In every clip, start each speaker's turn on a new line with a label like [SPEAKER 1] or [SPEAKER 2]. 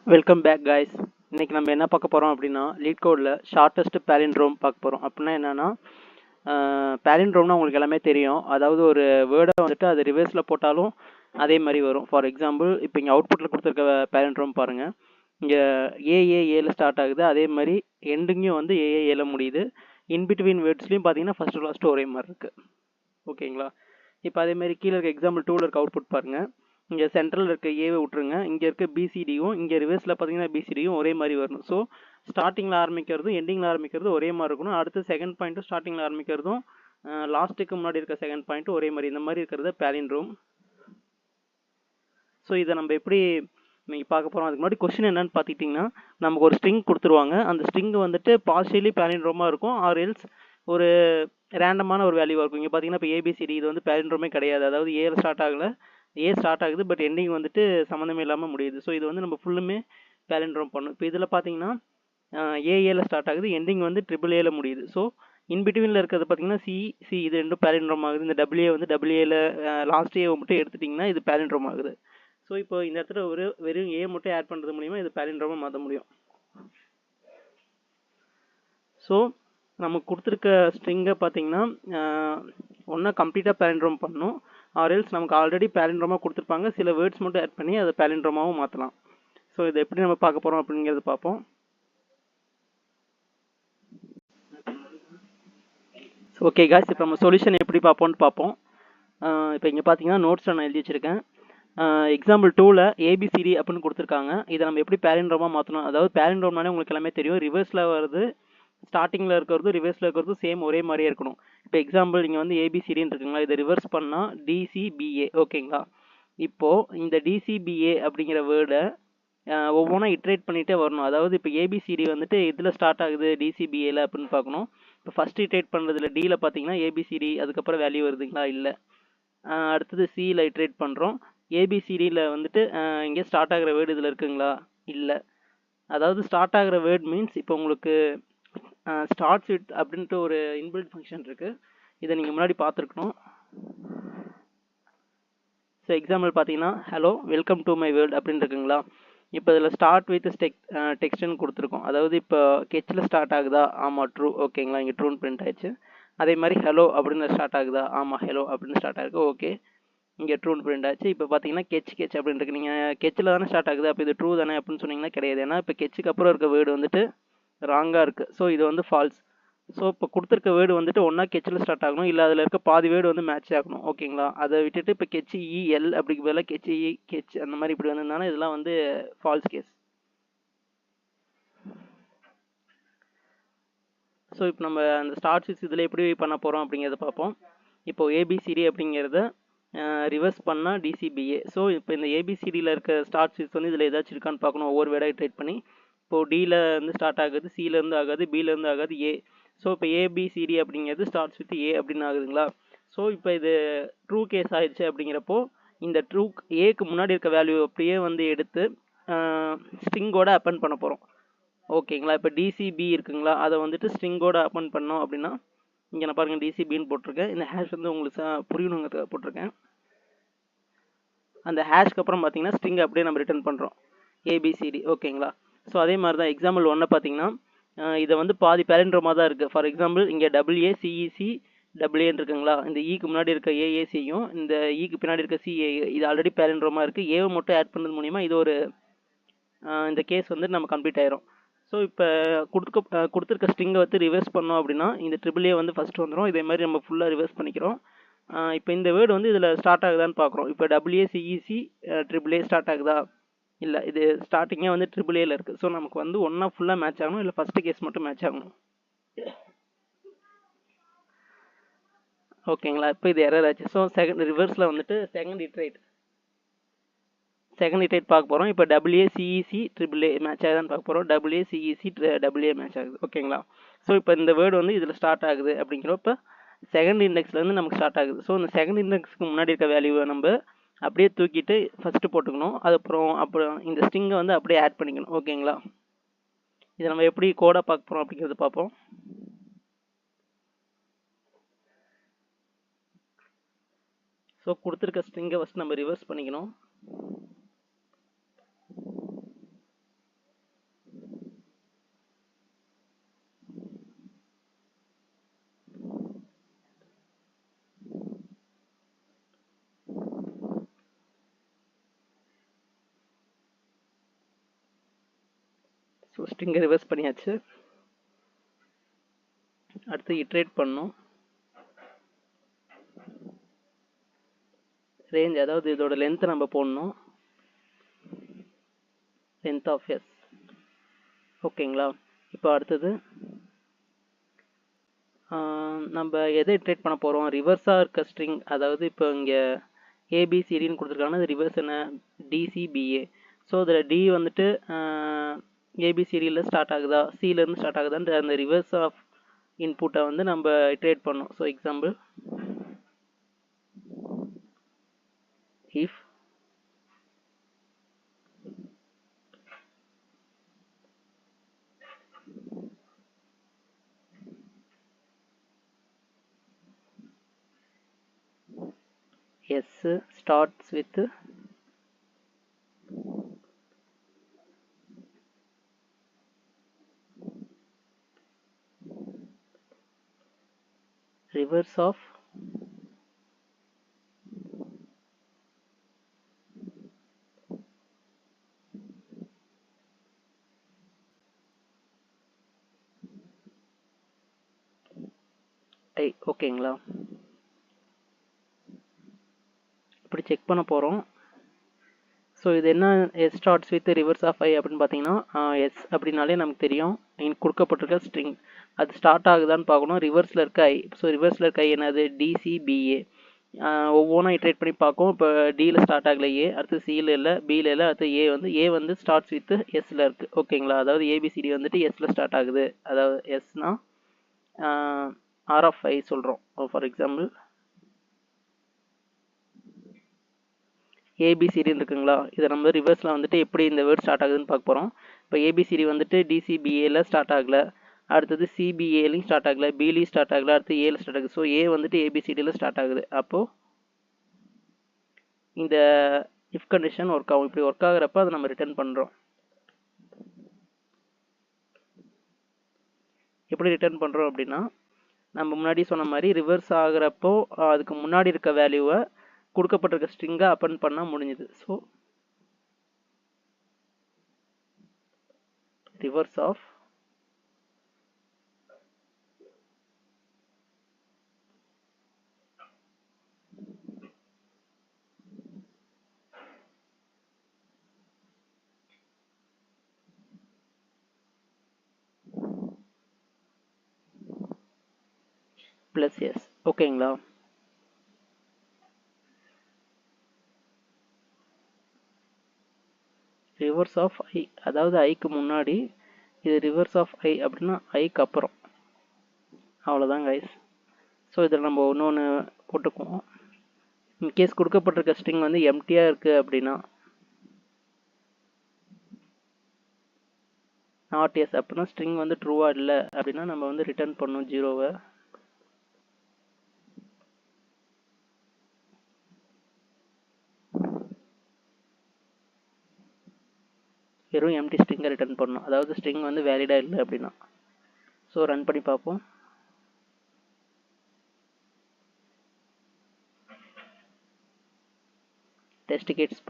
[SPEAKER 1] Welcome back guys. இன்னைக்கு நம்ம என்ன பார்க்க போகிறோம் அப்படின்னா லீட் கோடில் ஷார்ட்டஸ்ட் பேலிண்ட்ரோம் பார்க்க போகிறோம். அப்படின்னா என்னென்னா பேலிண்ட்ரோம்னா உங்களுக்கு எல்லாமே தெரியும். அதாவது ஒரு வேர்டை வந்துட்டு அது ரிவர்ஸில் போட்டாலும் அதே மாதிரி வரும். ஃபார் எக்ஸாம்பிள் இப்போ இங்கே அவுட்புட்டில் கொடுத்துருக்க பேலிண்ட்ரோம் பாருங்கள். இங்கே ஏஏஏல ஸ்டார்ட் ஆகுது, அதே மாதிரி எண்டிங்கும் வந்து ஏஏஏல முடியுது. இன்பிட்வீன் வேர்ட்ஸ்லையும் பார்த்தீங்கன்னா ஃபஸ்ட்டு லாஸ்ட்டு ஒரே மாதிரி இருக்குது. ஓகேங்களா? இப்போ அதேமாதிரி கீழே இருக்க எக்ஸாம்பிள் 2ல் இருக்க அவுட்புட் பாருங்கள். இங்கே சென்ட்ரலில் இருக்க ஏவை விட்ருங்க, இங்கே இருக்க பிசிடியும் இங்கே ரிவர்ஸில் பார்த்தீங்கன்னா பிசிடியும் ஒரே மாதிரி வரணும். ஸோ ஸ்டார்டிங்கில் ஆரம்பிக்கிறதும் எண்டிங்கில் ஆரம்பிக்கிறதும் ஒரே மாதிரி இருக்கணும். அடுத்து செகண்ட் பாயிண்ட்டும் ஸ்டார்டிங்கில் ஆரம்பிக்கிறதும் லாஸ்ட்டுக்கு முன்னாடி இருக்க செகண்ட் பாயிண்ட்டும் ஒரே மாதிரி, இந்த மாதிரி இருக்கிறது பேலிண்ட்ரோம். ஸோ இதை நம்ம எப்படி நீங்கள் பார்க்க போகிறோம். அதுக்கு முன்னாடி கொஸ்டின் என்னன்னு பார்த்துக்கிட்டிங்கன்னா, நமக்கு ஒரு ஸ்ட்ரிங் கொடுத்துருவாங்க. அந்த ஸ்ட்ரிங் வந்துட்டு பார்ஷியலி பேலிண்ட்ரோமாக இருக்கும், ஆர் எல்ஸ் ஒரு ரேண்டமான ஒரு வேல்யூவாக இருக்கும். இங்கே பார்த்தீங்கன்னா இப்போ ஏபிசிடி இது வந்து பேலிண்ட்ரோமே கிடையாது. அதாவது ஏல ஸ்டார்ட் ஆகலை, ஏ ஸ்டார்ட் ஆகுது பட் எண்டிங் வந்துட்டு சம்மந்தமே இல்லாமல் முடியுது. ஸோ இது வந்து நம்ம ஃபுல்லுமே பேலிண்ட்ரோம் பண்ணும். இப்போ இதில் பார்த்தீங்கன்னா ஏஏல ஸ்டார்ட் ஆகுது, எண்டிங் வந்து ட்ரிபிள் ஏல முடியுது. ஸோ இன்பிட்வீனில் இருக்கிறது பார்த்தீங்கன்னா சி இது ரெண்டும் பேலிண்ட்ரோம் ஆகுது. இந்த டபிள்யூஏ வந்து டபிள்யூஏல லாஸ்ட் ஏ மட்டும் எடுத்துட்டிங்கன்னா இது பேலிண்ட்ரோம் ஆகுது. ஸோ இப்போ இந்த இடத்துல வெறும் ஏ மட்டும் ஆட் பண்ணுறது மூலிமா இது பேலிண்ட்ரோமாக மாற்ற முடியும். ஸோ நமக்கு கொடுத்துருக்க ஸ்ட்ரிங்கை பார்த்தீங்கன்னா ஒன்றா கம்ப்ளீட்டாக பேலிண்ட்ரோம் பண்ணணும், ஆர் எல்ஸ் நமக்கு ஆல்ரெடி பேலிண்ட்ரோமாக கொடுத்துருப்பாங்க, சில வேர்ட்ஸ் மட்டும் ஆட் பண்ணி அதை பேலிண்ட்ரோமாகவும் மாற்றலாம். ஸோ இதை எப்படி நம்ம பார்க்க போகிறோம் அப்படிங்கிறது பார்ப்போம். ஓகே காய்ஸ், இப்போ நம்ம சொல்யூஷன் எப்படி பார்ப்போம்னு பார்ப்போம். இப்போ இங்கே பார்த்தீங்கன்னா நோட்ஸில் நான் எழுதி வச்சுருக்கேன். எக்ஸாம்பிள் 2ல் ஏபிசிடி அப்படின்னு கொடுத்துருக்காங்க. இதை நம்ம எப்படி பேலிண்ட்ரோமாக மாற்றணும். அதாவது பேலிண்ட்ரோம்னாலே உங்களுக்கு எல்லாமே தெரியும், ரிவர்ஸில் வருது, ஸ்டார்டிங்கில் இருக்கிறதும் ரிவர்ஸில் இருக்கிறதும் சேம் ஒரே மாதிரியே இருக்கணும். இப்போ எக்ஸாம்பிள் இங்கே வந்து ஏபிசிடின்னு இருக்குங்களா, இதை ரிவர்ஸ் பண்ணால் டிசிபிஏ. ஓகேங்களா? இப்போது இந்த டிசிபிஏ அப்படிங்கிற வேர்டை ஒவ்வொன்றா இட்ரேட் பண்ணிகிட்டே வரணும். அதாவது இப்போ ஏபிசிடி வந்துட்டு இதில் ஸ்டார்ட் ஆகுது டிசிபிஏல அப்படின்னு பார்க்கணும். இப்போ ஃபஸ்ட் இட்ரேட் பண்ணுறதுல டியில் பார்த்தீங்கன்னா ஏபிசிடி அதுக்கப்புறம் வேல்யூ வருதுங்களா, இல்லை. அடுத்தது சியில் இட்ரேட் பண்ணுறோம். ஏபிசிடியில் வந்துட்டு இங்கே ஸ்டார்ட் ஆகிற வேர்டு இதில் இருக்குங்களா, இல்லை. அதாவது ஸ்டார்ட் ஆகிற வேர்ட் மீன்ஸ் இப்போ உங்களுக்கு ஸ்டார்ட்ஸ் வித் அப்படின்ட்டு ஒரு இன்பில்ட் ஃபங்க்ஷன் இருக்குது, இதை நீங்கள் முன்னாடி பார்த்துருக்கணும். ஸோ எக்ஸாம்பிள் பார்த்தீங்கன்னா hello welcome to my world அப்படின்னு இருக்குங்களா. இப்போ இதில் ஸ்டார்ட் வித் டெக்ஸ்ட்னு கொடுத்துருக்கோம். அதாவது இப்போ கெச்சில் ஸ்டார்ட் ஆகுதா, ஆமாம் ட்ரூ. ஓகேங்களா, இங்கே ட்ரூன்னு பிரிண்ட் ஆயிடுச்சு. அதே மாதிரி ஹலோ அப்படின்னு ஸ்டார்ட் ஆகுதா, ஆமாம் ஹலோ அப்படின்னு ஸ்டார்ட் ஆகிருக்கு. ஓகே, இங்கே ட்ரூன்னு பிரிண்ட் ஆச்சு. இப்போ பார்த்தீங்கன்னா கெச் அப்படின்னு இருக்கு. நீங்கள் கெச்சில் தானே ஸ்டார்ட் ஆகுது, அப்போ இது ட்ரூ தானே அப்படின்னு சொன்னீங்கன்னா கிடையாது. ஏன்னா இப்போ கெச்சுக்கு அப்புறம் இருக்க வேர்டு வந்துட்டு ராங்காக இருக்குது. ஸோ இது வந்து ஃபால்ஸ். ஸோ இப்போ கொடுத்துருக்க வேர்டு வந்துட்டு ஒன்றா கெச்சில் ஸ்டார்ட் ஆகணும், இல்லை அதில் இருக்க பாதி வேர்டு வந்து மேட்ச் ஆகணும். ஓகேங்களா, அதை விட்டுட்டு இப்போ கெச் இஎல் அப்படிக்கு பதிலாக கெச் கெச் அந்த மாதிரி இப்படி வந்திருந்தாலும் இதெல்லாம் வந்து ஃபால்ஸ் கேஸ். ஸோ இப்போ நம்ம அந்த ஸ்டார்ட் ஸ்விட்ச் இதில் எப்படி பண்ண போகிறோம் அப்படிங்கிறத பார்ப்போம். இப்போது ஏபிசிடி அப்படிங்கிறத ரிவர்ஸ் பண்ணால் டிசிபிஏ. ஸோ இப்போ இந்த ஏபிசிடியில் இருக்க ஸ்டார்ட் ஸ்விட்ச் வந்து இதில் ஏதாச்சும் இருக்கான்னு பார்க்கணும், ஒவ்வொரு வேர்டாக ட்ரேட் பண்ணி. இப்போது டியில் இருந்து ஸ்டார்ட் ஆகுது, சியிலேருந்து ஆகாது, பியிலேருந்து ஆகாது, ஏ. ஸோ இப்போ ஏபிசிடி அப்படிங்கிறது ஸ்டார்ட்ஸ் வித் ஏ அப்படின்னு ஆகுதுங்களா. ஸோ இப்போ இது ட்ரூ கேஸ் ஆயிடுச்சு. அப்படிங்கிறப்போ இந்த ட்ரூ ஏக்கு முன்னாடி இருக்க வேல்யூ அப்படியே வந்து எடுத்து ஸ்ட்ரிங்கோட அப்பன் பண்ண போகிறோம். ஓகேங்களா, இப்போ டிசிபி இருக்குங்களா, அதை வந்துட்டு ஸ்ட்ரிங்கோட அப்பன் பண்ணோம் அப்படின்னா இங்கே நான் பாருங்கள் டிசிபின்னு போட்டிருக்கேன். இந்த ஹேஷ் வந்து உங்களுக்கு புரியணுங்க போட்டிருக்கேன். அந்த ஹேஷ்க்கு அப்புறம் பார்த்தீங்கன்னா ஸ்ட்ரிங் அப்படியே நம்ம ரிட்டர்ன் பண்ணுறோம் ஏபிசிடி. ஓகேங்களா, ஸோ அதே மாதிரி தான் எக்ஸாம்பிள் 1 பார்த்தீங்கன்னா இதை வந்து பாதி பேலிண்ட்ரோமாக தான் இருக்குது. ஃபார் எக்ஸாம்பிள் இங்கே டபிள்யூஏ சிஇசி டபிள்யூஏன்னு இருக்குங்களா, இந்த ஈக்கு முன்னாடி இருக்க ஏஏசியும் இந்த ஈக்கு பின்னாடி இருக்க சிஏ இது ஆல்ரெடி பேலிண்ட்ரோமாக இருக்குது. ஏவை மட்டும் ஆட் பண்ணுறது மூலிமா இது ஒரு இந்த கேஸ் வந்து நம்ம கம்ப்ளீட் ஆயிரும். ஸோ இப்போ கொடுத்துருக்க ஸ்ட்ரிங்கை வந்து ரிவர்ஸ் பண்ணோம் அப்படின்னா இந்த ட்ரிபிள் ஏ வந்து ஃபஸ்ட்டு வந்துடும். இதே மாதிரி நம்ம ஃபுல்லாக ரிவர்ஸ் பண்ணிக்கிறோம். இப்போ இந்த வேர்டு வந்து இதில் ஸ்டார்ட் ஆகுதான்னு பார்க்குறோம். இப்போ டபிள்யூஏ சிஇசி ட்ரிபிள் ஏ ஸ்டார்ட் ஆகுதா, இல்லை. இது ஸ்டார்டிங்கே வந்து ட்ரிபிள் ஏல இருக்குது. ஸோ நமக்கு வந்து ஒன்றா ஃபுல்லாக மேட்ச் ஆகணும், இல்லை ஃபஸ்ட்டு கேஸ் மட்டும் மேட்ச் ஆகணும். ஓகேங்களா, இப்போ இது எரர் ஆச்சு. ஸோ செகண்ட் ரிவர்ஸில் வந்துட்டு செகண்ட் இட்ரேட் பார்க்க போகிறோம். இப்போ WA CEC triple A match ஆகுதான்னு பார்க்க போகிறோம். WA CEC W A match ஆகுது. ஓகேங்களா, ஸோ இப்போ இந்த வேர்டு வந்து இதில் ஸ்டார்ட் ஆகுது அப்படிங்கிறப்ப செகண்ட் இண்டெக்ஸ்லேருந்து நமக்கு ஸ்டார்ட் ஆகுது. ஸோ இந்த செகண்ட் இண்டெக்ஸ்க்கு முன்னாடி இருக்க வேல்யூவை நம்ம அப்படியே தூக்கிட்டு ஃபஸ்ட்டு போட்டுக்கணும். அப்புறம் இந்த ஸ்ட்ரிங்கை வந்து அப்படியே ஆட் பண்ணிக்கணும். ஓகேங்களா, இதை நம்ம எப்படி கோடாக பார்க்க போகிறோம் அப்படிங்கிறது பார்ப்போம். ஸோ கொடுத்துருக்க ஸ்ட்ரிங்கை ஃபஸ்ட் நம்ம ரிவர்ஸ் பண்ணிக்கணும். ஸோ ஸ்ட்ரிங்கை ரிவர்ஸ் பண்ணியாச்சு. அடுத்து இட்ரேட் பண்ணணும். ரேஞ்ச் அதாவது இதோட லென்த்தை நம்ம போடணும். Length of S. ஓகேங்களா? இப்போ அடுத்தது நம்ம எதை இட்ரேட் பண்ண போகிறோம்? ரிவர்ஸாக இருக்க ஸ்ட்ரிங், அதாவது இப்போ இங்கே ஏபிசிடின்னு கொடுத்துருக்காங்கன்னா அது ரிவர்ஸ் என்ன? டிசிபிஏ. ஸோ அதில் டி வந்துட்டு ஏபிசிடியில் ஸ்டார்ட் ஆகுதா, சியிலேருந்து ஸ்டார்ட் ஆகுதான்ற அந்த ரிவர்ஸ் ஆஃப் இன்புட்டை வந்து நம்ம இட்ரேட் பண்ணோம். So example, if s starts with reverse of i. ஓகேங்களா? இப்படி செக் பண்ண போகிறோம். ஸோ இது என்ன, S starts with reverse of I அப்படின்னு பார்த்தீங்கன்னா எஸ் அப்படின்னாலே நமக்கு தெரியும் கொடுக்கப்பட்டிருக்க ஸ்ட்ரிங் அது ஸ்டார்ட் ஆகுதான்னு பார்க்கணும். ரிவர்ஸில் இருக்க ஐ. ஸோ ரிவர்ஸில் இருக்க ஐ என்னது? டிசிபிஏ. ஒவ்வொன்றா இட்ரேட் பண்ணி பார்க்கும். இப்போ டியில் ஸ்டார்ட் ஆகல ஏ, அடுத்து சியில் இல்லை, பியில் இல்லை, அடுத்து ஏ வந்து ஸ்டார்ட்ஸ் வித் எஸ்ல இருக்குது. ஓகேங்களா? அதாவது ஏபிசிடி வந்துட்டு எஸ்ல ஸ்டார்ட் ஆகுது. அதாவது எஸ்னா ஆர் ஆஃப் ஐ சொல்கிறோம். ஃபார் எக்ஸாம்பிள் ஏபிசிடின்னு இருக்குங்களா? இதை நம்ம ரிவர்ஸில் வந்துட்டு எப்படி இந்த வேர்ட் ஸ்டார்ட் ஆகுதுன்னு பார்க்க போகிறோம். இப்போ ஏபிசிடி வந்துட்டு டிசிபிஏல ஸ்டார்ட் ஆகலை, அடுத்தது சிபிஏலையும் ஸ்டார்ட் ஆகலை, பிலையும் ஸ்டார்ட் ஆகலை, அடுத்து ஏல ஸ்டார்ட் ஆகுது. ஸோ ஏ வந்துட்டு ஏபிசிடியில் ஸ்டார்ட் ஆகுது. அப்போது இந்த இஃப் கண்டிஷன் ஒர்க் ஆகும். இப்படி ஒர்க் ஆகுறப்ப அதை நம்ம ரிட்டர்ன் பண்ணுறோம். எப்படி ரிட்டர்ன் பண்ணுறோம் அப்படின்னா, நம்ம முன்னாடி சொன்ன மாதிரி ரிவர்ஸ் ஆகுறப்போ அதுக்கு முன்னாடி இருக்க வேல்யூவை கொடுக்கப்பட்டிருக்க ஸ்ட்ரிங்கை அப்பன் பண்ணால் முடிஞ்சுது. So reverse of plus S. ஓகேங்களா? ரிவர்ஸ் ஆஃப் ஐ, அதாவது ஐக்கு முன்னாடி, இது ரிவர்ஸ் ஆஃப் ஐ அப்படின்னா ஐக்கு அப்புறம். அவ்வளோதான் கைஸ். ஸோ இதில் நம்ம இன்னொன்று போட்டுக்குவோம். இன்கேஸ் கொடுக்கப்பட்டிருக்க ஸ்ட்ரிங் வந்து எம்டியாக இருக்குது அப்படின்னா, நாட் எஸ் அப்படின்னா ஸ்ட்ரிங் வந்து ட்ரூவாக இல்லை அப்படின்னா நம்ம வந்து ரிட்டர்ன் பண்ணணும் ஜீரோவை. வெறும் எம்டி ஸ்ட்ரிங்கை ரிட்டர்ன் பண்ணணும், அதாவது ஸ்ட்ரிங் வந்து வேலிடாக இல்லை அப்படின்னா. ஸோ ரன் பண்ணி பார்ப்போம். டெஸ்ட் கேட்ஸ்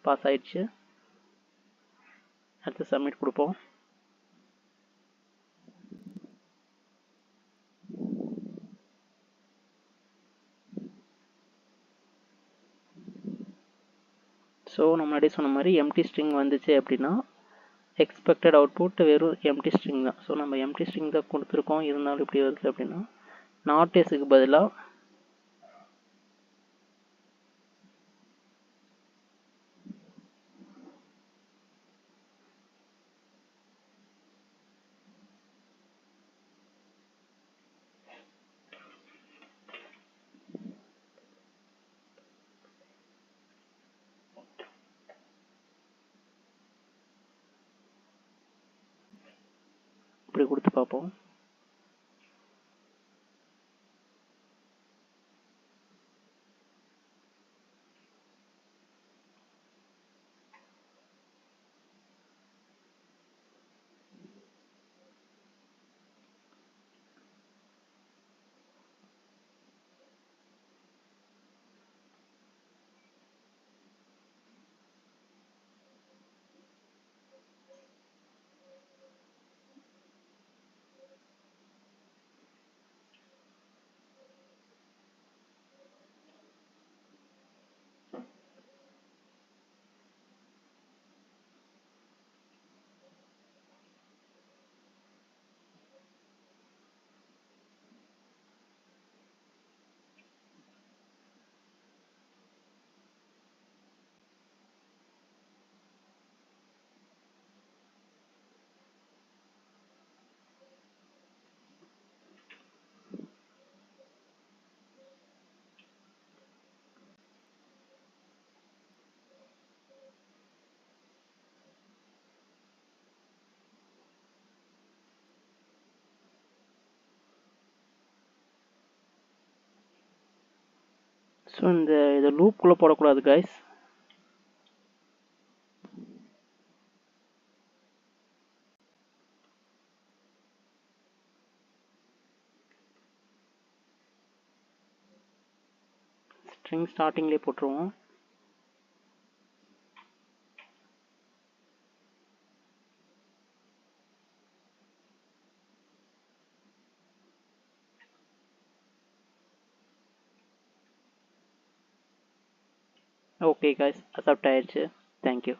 [SPEAKER 1] பாஸ் ஆயிடுச்சு. அடுத்து சப்மிட் கொடுப்போம். ஸோ நம்ம முன்னாடி சொன்ன மாதிரி எம்டி ஸ்ட்ரிங் வந்துச்சு அப்படின்னா எக்ஸ்பெக்டட் அவுட்புட் வெறும் எம்டி ஸ்ட்ரிங் தான். ஸோ நம்ம எம்டி ஸ்ட்ரிங் தான் கொடுத்துருக்கோம், இருந்தாலும் இப்படி வருது அப்படின்னா நாட் எஸ்க்கு பதிலாக இப்படி கொடுத்து பார்ப்போம். ஸோ இதை லூப்குள்ளே போடக்கூடாது கைஸ். ஸ்ட்ரிங் ஸ்டார்டிங்லேயே போட்டுருவோம். ஓகே கைஸ், அக்செப்ட் ஆயிடுச்சு. தேங்க்யூ.